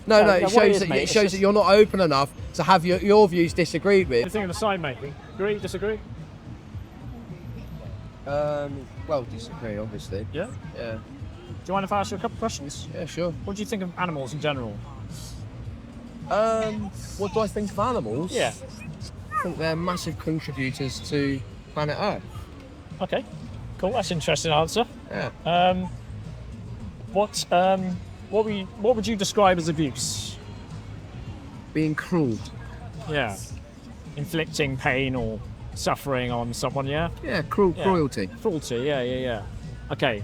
No, it shows that you're not open enough to have your views disagreed with. The thing of the sign making. Agree, disagree? Well, disagree, obviously. Yeah? Yeah. Do you mind if I ask you a couple of questions? Yeah, sure. What do you think of animals in general? What do I think of animals? Yeah. I think they're massive contributors to planet Earth. Okay, cool. That's an interesting answer. Yeah. What would you describe as abuse? Being cruel. Yeah. Inflicting pain or suffering on someone, yeah? Yeah, cruelty. Cruelty, yeah. Okay,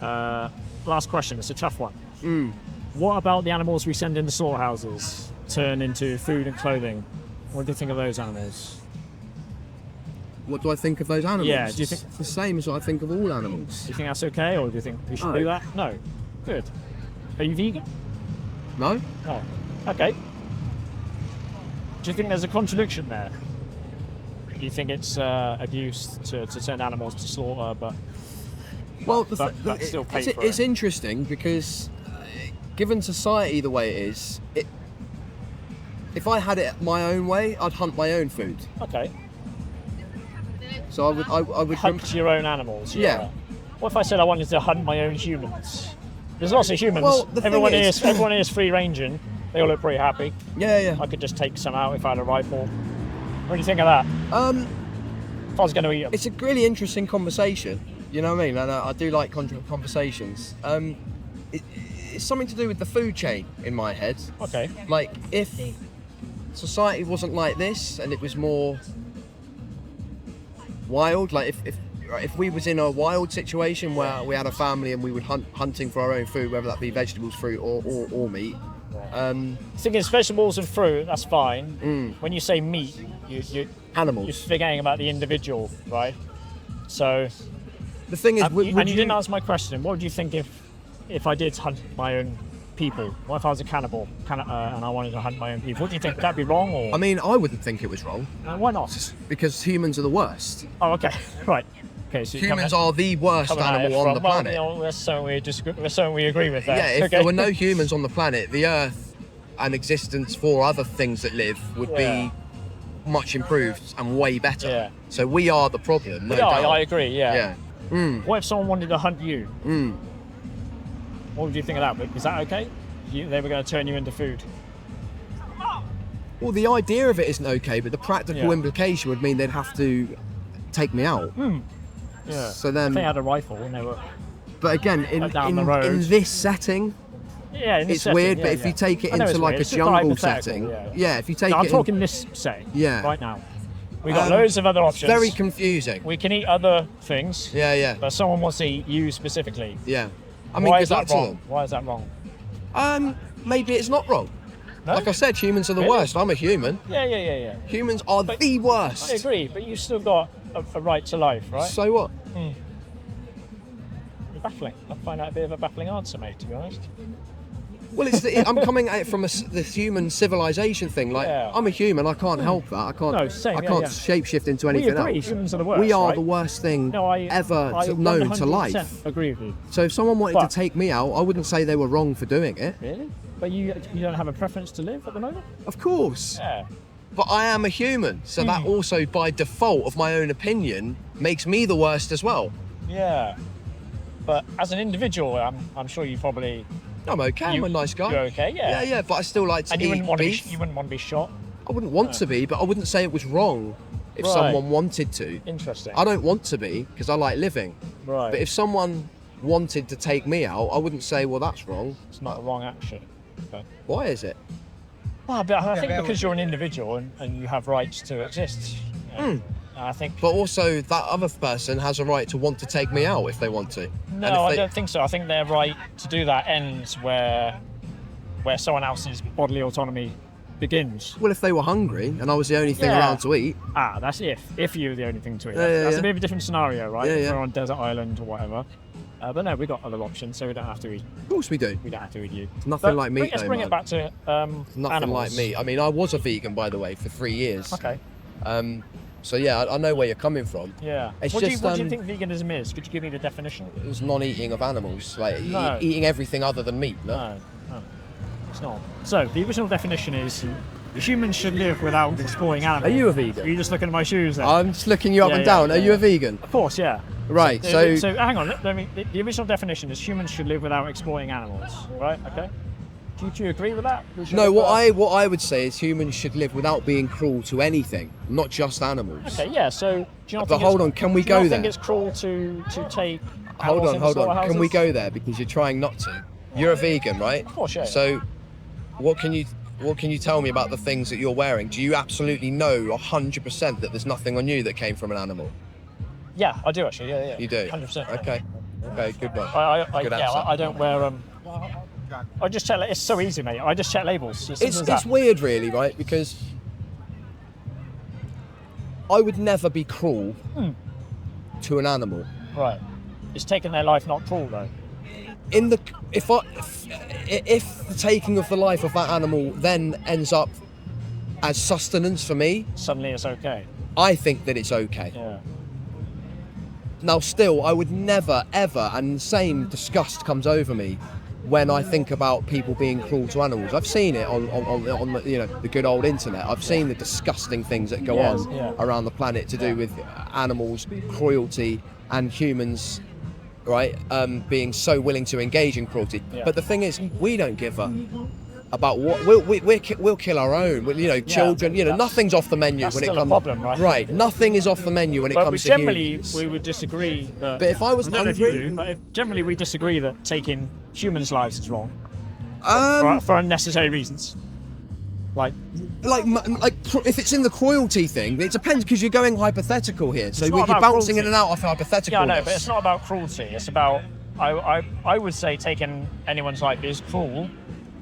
last question, it's a tough one. What about the animals we send into slaughterhouses, turn into food and clothing? What do you think of those animals? What do I think of those animals? Yeah, do you think... It's the same as what I think of all animals. Do you think that's okay, or do you think we should do that? No. Good. Are you vegan? No? Oh, okay. Do you think there's a contradiction there? Do you think it's abuse to send animals to slaughter, but still pay for it? It's interesting because given society the way it is, if I had it my own way, I'd hunt my own food. Okay. So I would hunt your own animals. Yeah. What if I said I wanted to hunt my own humans? There's lots of humans. Well, everyone is free ranging. They all look pretty happy. Yeah. I could just take some out if I had a rifle. What do you think of that? If I was going to eat them. It's a really interesting conversation. You know what I mean? And I do like conversations. It's something to do with the food chain in my head. Okay. Like if society wasn't like this and it was more wild, like if we was in a wild situation where we had a family and we would hunting for our own food, whether that be vegetables, fruit or meat. Thinking vegetables and fruit, that's fine. When you say meat, you animals. You're forgetting about the individual, right? So the thing is, you didn't answer my question. What would you think if I did hunt my own people? What if I was a cannibal and I wanted to hunt my own people? What do you think? That'd be wrong, or? I mean, I wouldn't think it was wrong. Why not? Because humans are the worst. Oh, okay, right. Okay, so humans are the worst animal on the planet. Well, that's something we agree with. That. Yeah, if there were no humans on the planet, the Earth and existence for other things that live would be much improved and way better. Yeah. So we are the problem. No doubt. I agree. Yeah. Mm. What if someone wanted to hunt you? What would you think of that? Is that okay? They were going to turn you into food. Well, the idea of it isn't okay, but the practical implication would mean they'd have to take me out. Yeah. So then, if they had a rifle and they were. But again, in this setting, it's weird. But if you take it into like a jungle setting, if you take it. I'm talking this setting. Right now. We've got loads of other options. Very confusing. We can eat other things. Yeah. But someone wants to eat you specifically. Yeah. I mean, why is that wrong? Why is that wrong? Maybe it's not wrong. No? Like I said, humans are the worst. I'm a human. Yeah. Humans are the worst. I agree, but you've still got a right to life, right? So what? You're baffling. I find that a bit of a baffling answer, mate, to be honest. Well, I'm coming at it from the human civilization thing. Like, I'm a human. I can't help that. I can't. I can't shapeshift into anything else. Humans are the worst. We are the worst thing ever known to life. Agree with you. So if someone wanted to take me out, I wouldn't say they were wrong for doing it. Really? But you don't have a preference to live at the moment? Of course. Yeah. But I am a human, so that also, by default of my own opinion, makes me the worst as well. Yeah. But as an individual, I'm sure you probably. I'm okay. I'm a nice guy. You're okay, yeah. Yeah. But I still like to eat beef. You wouldn't want to be shot. I wouldn't want to be, but I wouldn't say it was wrong if someone wanted to. Interesting. I don't want to be because I like living. Right. But if someone wanted to take me out, I wouldn't say, well, that's wrong. It's not a wrong action. But why is it? Well, but I think because you're an individual and you have rights to exist. I think. But also, that other person has a right to want to take me out if they want to. No, I don't think so. I think their right to do that ends where someone else's bodily autonomy begins. Well, if they were hungry and I was the only thing around to eat. That's if you're the only thing to eat. That's a bit of a different scenario, right? If we're on a desert island or whatever. But no, we've got other options, so we don't have to eat. Of course we do. We don't have to eat you. It's nothing like meat, Let's bring it back to nothing animals. like meat. I mean, I was a vegan, by the way, for 3 years. Okay. So yeah, I know where you're coming from. Yeah. It's what just, do you think veganism is? Could you give me the definition? It was non-eating of animals, like eating everything other than meat. No. It's not. So the original definition is humans should live without exploiting animals. Are you a vegan? Are you just looking at my shoes then? I'm just looking you up and down. Are you a vegan? Of course, yeah. Right. So hang on. The original definition is humans should live without exploiting animals. Right. Okay. Do you agree with that? No, what I would say is humans should live without being cruel to anything, not just animals. Okay, yeah. So do you not But think hold on, can we go there? Do you not think it's cruel to take? Hold on. Slaughterhouses? Can we go there because you're trying not to? You're a vegan, right? Of course, yeah. So, what can you tell me about the things that you're wearing? Do you absolutely know 100% that there's nothing on you that came from an animal? Yeah, I do actually. Yeah. You do. 100%. Okay, good one. Good yeah, answer. I don't wear. I just check. It's so easy, mate. I just check labels. It's weird, really, right? Because I would never be cruel to an animal. Right. It's taking their life, not cruel, though. If the taking of the life of that animal then ends up as sustenance for me, suddenly it's okay. I think that it's okay. Yeah. Now, still, I would never, ever, and the same disgust comes over me when I think about people being cruel to animals. I've seen it on the good old internet. I've seen the disgusting things that go on around the planet to do with animals, cruelty, and humans, right? Being so willing to engage in cruelty. Yeah. But the thing is, we don't give about what we'll kill our own. Children. Nothing's off the menu when it comes. That's still a problem, right? Right. Nothing is off the menu when it comes to humans. We would disagree. But if I was hungry, generally we disagree that taking humans' lives is wrong. For unnecessary reasons. Like if it's in the cruelty thing, it depends because you're going hypothetical here. So you're bouncing in and out of hypothetical. Yeah, I know, but it's not about cruelty. It's about I would say taking anyone's life is cruel.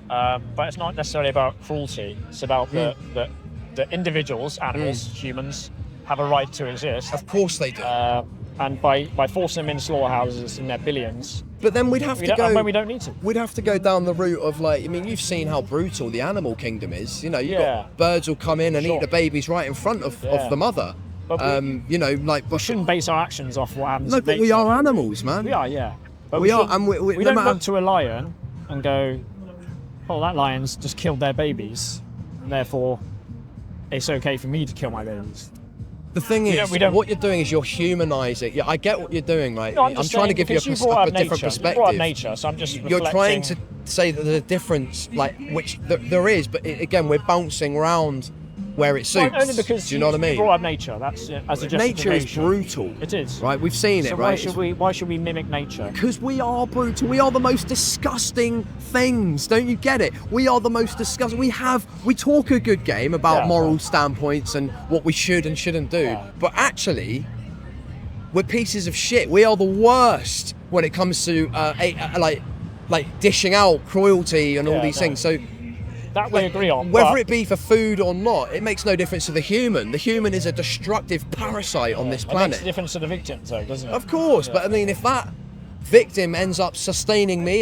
But it's not necessarily about cruelty. It's about the individuals, animals, humans, have a right to exist. Of course they do. And by forcing them in slaughterhouses in their billions. But then we'd have to go. When we don't need to. We'd have to go down the route of you've seen how brutal the animal kingdom is. Got birds will come in and eat the babies right in front of the mother. But we shouldn't base our actions off what happens. No, but we are animals, man. We are, yeah. But we are, and we don't look to a lion and go, "Oh, that lion's just killed their babies, and therefore it's okay for me to kill my babies." The thing is, what you're doing is you're humanising. Yeah, I get what you're doing, right? No, I'm trying to give you a different perspective. You brought up nature, so I'm just reflecting. You're trying to say that there's a difference, which there is, but again, we're bouncing around where it suits. Only because do you know what I mean? You brought up nature. That's as a justification. Nature is brutal. It is. Right, we've seen it, right? Why should we mimic nature? Because we are brutal. We are the most disgusting things. Don't you get it? We are the most disgusting. We talk a good game about moral standpoints and what we should and shouldn't do, but actually, we're pieces of shit. We are the worst when it comes to like dishing out cruelty and all these things. So. That we agree on. Whether it be for food or not, it makes no difference to the human. The human is a destructive parasite on this planet. It makes a difference to the victim, though, doesn't it? Of course, but I mean, if that victim ends up sustaining me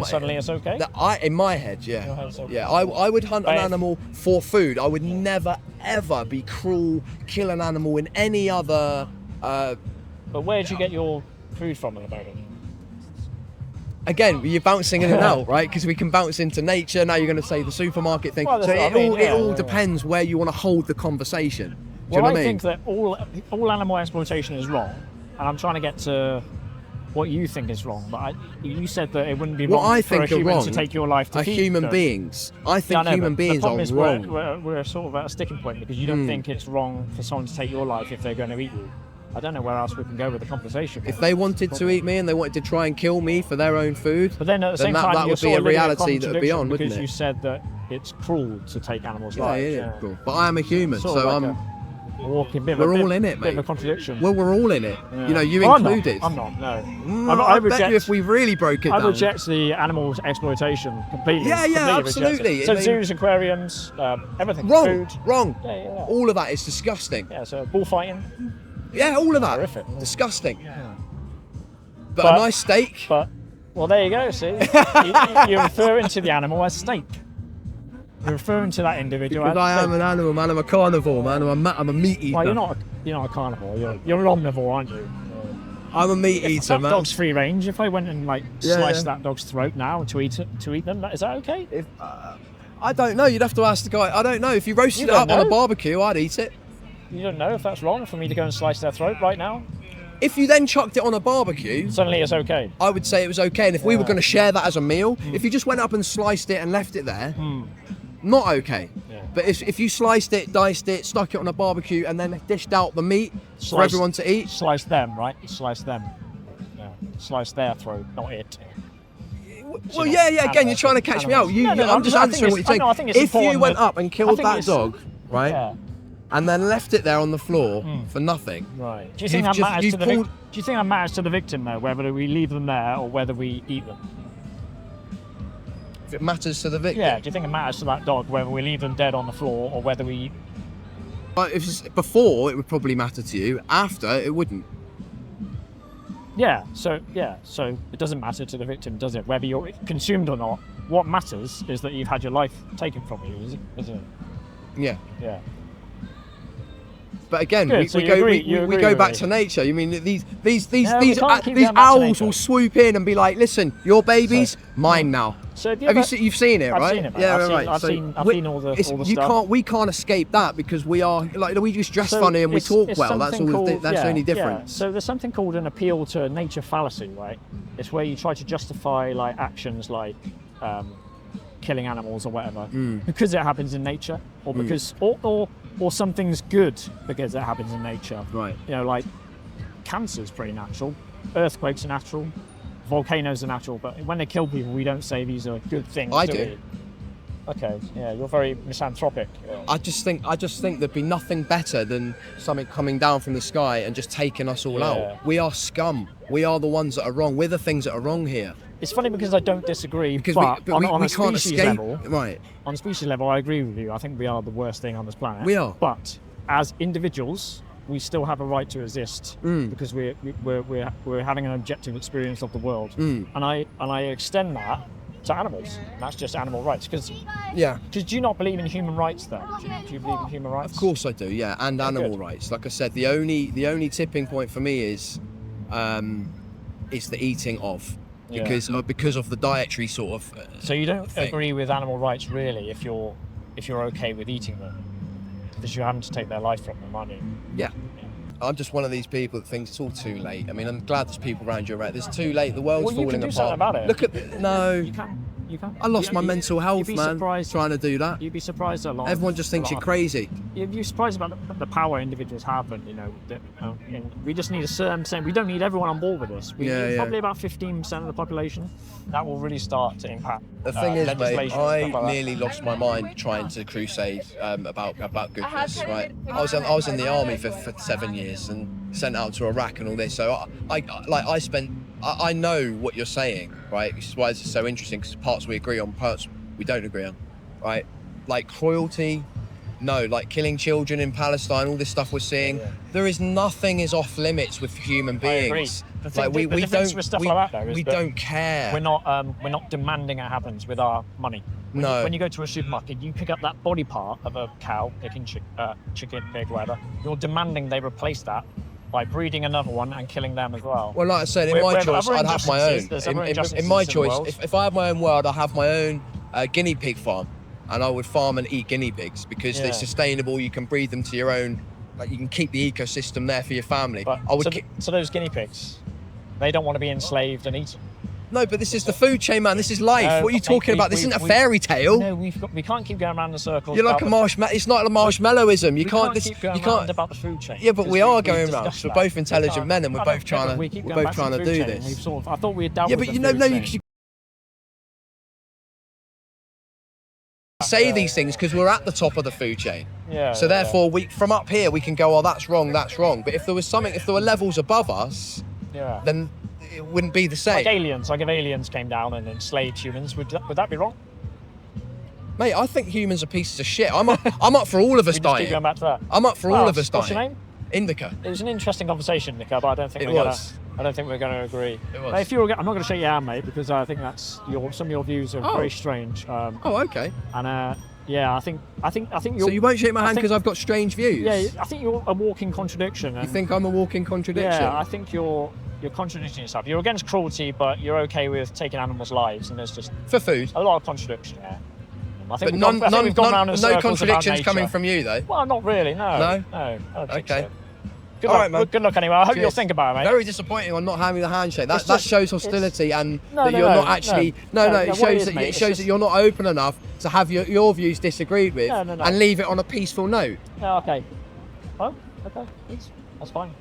suddenly it's okay. In my head, okay. I would hunt an animal for food. I would never ever be cruel, kill an animal in any other. But where do you get your food from at the moment? Again, you're bouncing in and out, right? Because we can bounce into nature. Now you're going to say the supermarket thing. Well, so it all depends where you want to hold the conversation. Do you know what I mean? Think that all animal exploitation is wrong, and I'm trying to get to what you think is wrong. But you said that it wouldn't be wrong for a human to take your life to feed human beings. I think human beings are wrong. We're sort of at a sticking point because you don't think it's wrong for someone to take your life if they're going to eat you. I don't know where else we can go with the conversation. If they wanted to eat me and they wanted to try and kill me for their own food, but then at the same time, that would be a reality that would be on, wouldn't it? Because you said that it's cruel to take animals' lives. Yeah, cruel. But I am a human, so I'm. We're all in it, mate. Bit of a contradiction. Well, we're all in it. Yeah. You included. I'm not. No. I bet you if we really broke it down. I reject the animals exploitation completely. Yeah, absolutely. So zoos, aquariums, everything. Wrong. Food. Wrong. Yeah. All of that is disgusting. Yeah. So bullfighting. Yeah, all of that. Horrific. Disgusting. Yeah. But a nice steak. Well, there you go. See, you're referring to the animal as steak. You're referring to that individual. Because I am an animal, man. I'm a carnivore, man. I'm a meat eater. Well, you're not a carnivore. You're an omnivore, aren't you? I'm a meat eater, That man. dog's free range. If I went and like Yeah, sliced yeah. that dog's throat now to eat them, is that okay? If, I don't know. You'd have to ask the guy. I don't know. If you roasted You it up don't on a know? barbecue, I'd eat it. You don't know if that's wrong for me to go and slice their throat right now. If you then chucked it on a barbecue, Suddenly it's okay. I would say it was okay. And if we were going to share that as a meal, if you just went up and sliced it and left it there, not okay. Yeah. But if you sliced it, diced it, stuck it on a barbecue, and then dished out the meat for Slice- everyone to eat, Slice them, right? Slice them. Yeah. Slice their throat, not it. well, yeah. Again, you're trying to catch me out. I'm just answering what you're saying. I think it's If you important went that- up and I killed think that it's- dog, right, Yeah. and then left it there on the floor for nothing, Right. Do you think You've that just- matters you've to the pulled- Do you think that matters to the victim though, whether we leave them there or whether we eat them? if it matters to the victim. Yeah. Do you think it matters to that dog whether we leave them dead on the floor or whether we eat? But if it's before, it would probably matter to you. After, it wouldn't. Yeah. So it doesn't matter to the victim, does it? Whether you're consumed or not. What matters is that you've had your life taken from you, isn't it? Yeah. Yeah. But again, Good, we, so we you go agree- we, you we agree go with back me. to nature. You mean these No, we these can't keep going back to owls nature. will swoop in and be like, listen, your baby's mine now. So have you Have you ever- you've seen it, I've right? seen it, mate. Yeah, I've seen- right. I've So seen all the it's- stuff. We can't escape that because we are like we just dress So funny and we it's- talk it's well. That's something all. called- That's the yeah, only yeah. difference. So there's something called an appeal to nature fallacy, right? It's where you try to justify like actions like killing animals or whatever because it happens in nature, or because or something's good because it happens in nature. Right. You know, like cancer's pretty natural, earthquakes are natural, volcanoes are natural, but when they kill people, we don't say these are good things. I do. do. We? Okay. Yeah, you're very misanthropic. I just think there'd be nothing better than something coming down from the sky and just taking us all Yeah. out. We are scum. We are the ones that are wrong. We're the things that are wrong here. It's funny because I don't disagree, Because but on we a can't species escape. level, Right. on a species level, I agree with you. I think we are the worst thing on this planet. We are. But as individuals, we still have a right to exist because we're having an objective experience of the world, and I extend that to animals. And that's just animal rights. Because Yeah. do you not believe in human rights then? Do you believe in human rights? Of course I do, yeah, and animal good. rights. Like I said, the only tipping point for me is the eating of, Yeah. because of the dietary sort of. So you don't thing. agree with animal rights really if you're okay with eating them, because you're having to take their life from them, aren't you? Yeah. I'm just one of these people that thinks it's all too late. I mean, I'm glad there's people around you right. It's too late. The world's Well, you falling can do apart. something about it. Look at no. You can. I lost my You- mental you'd health, be man. surprised- Trying to do that. You'd be surprised a lot. Everyone just thinks a you're lot. crazy. You'd be surprised about the power individuals have, and you know, and we just need a certain percent. We don't need everyone on board with this. We Yeah, need yeah. probably about 15% of the population. That will really start to impact. The thing is, mate, legislation and I stuff like that. nearly lost my mind trying to crusade about goodness. Right, I was in the army for 7 years and sent out to Iraq and all this. So I know what you're saying, right? Which is why this is so interesting, because parts we agree on, parts we don't agree on, right? Like cruelty, no, like killing children in Palestine, all this stuff we're seeing. Yeah. There is nothing is off limits with human I agree. beings. The thing- Like the we difference don't with stuff we, like that, though, is we that don't care. We're not demanding it happens with our money. No. When you go to a supermarket, you pick up that body part of a cow, chicken, pig, whatever. You're demanding they replace that by breeding another one and killing them as well. Well, like I said, in Where- my where choice, other I'd have my own. injustices- there's other In injustices my in the choice, world. if I had my own world, I'd have my own guinea pig farm, and I would farm and eat guinea pigs because Yeah. it's sustainable. You can breed them to your own, like you can keep the ecosystem there for your family. But I would. so those guinea pigs, they don't want to be enslaved and eaten. No, but this is the food chain, man. This is life. No, What are you talking about? This isn't a fairy tale. No, we can't keep going around in circles. You're like about a the- marshmallow. It's not a marshmallowism. You we can't. keep going You round can't. about the food chain. Yeah, but because we are we've going round. discussed We're that. both intelligent We can't- men, and we're I know, both trying but to. we keep We're going both back to trying the to food do chain, this. and we've I thought we had dealt Yeah, with but the you know, food no, chain. you say these things because we're at the top of the food chain. Yeah. So therefore, we from up here we can go, oh, that's wrong, that's wrong. But if there were levels above us, yeah. then it wouldn't be the same. Like aliens, like if aliens came down and enslaved humans, would that be wrong? Mate, I think humans are pieces of shit. I'm up for all of us We just keep dying. going back to that. I'm up for all of us What's your dying. name? Indica. It was an interesting conversation, Nico, but I don't think It we're was. gonna agree. It was. Now, if I'm not going to shake your hand, mate, because I think that's some of your views are Oh. very strange. Oh, okay. And yeah, I think you're. So you won't shake my I hand think- because I've got strange views? Yeah, I think you're a walking contradiction. You And think I'm a walking contradiction? yeah, I think you're you're contradicting yourself. You're against cruelty, but you're okay with taking animals' lives, and there's just For food. a lot of contradiction there. I think But we've gone round in no circles about contradictions nature. coming from you, though. Well, not really. No. No? I don't think Okay. so. Good All luck. right, man. Good luck anyway. I hope you'll Cheers. think about it, mate. Very disappointing on not having the handshake. It's That just- shows hostility and No, that no, you're no, not actually. No, no, it what shows it is, that mate, it it's shows just- that you're not open enough to have your views disagreed with No, no, no. and leave it on a peaceful note. Yeah, okay. Well, okay. That's fine.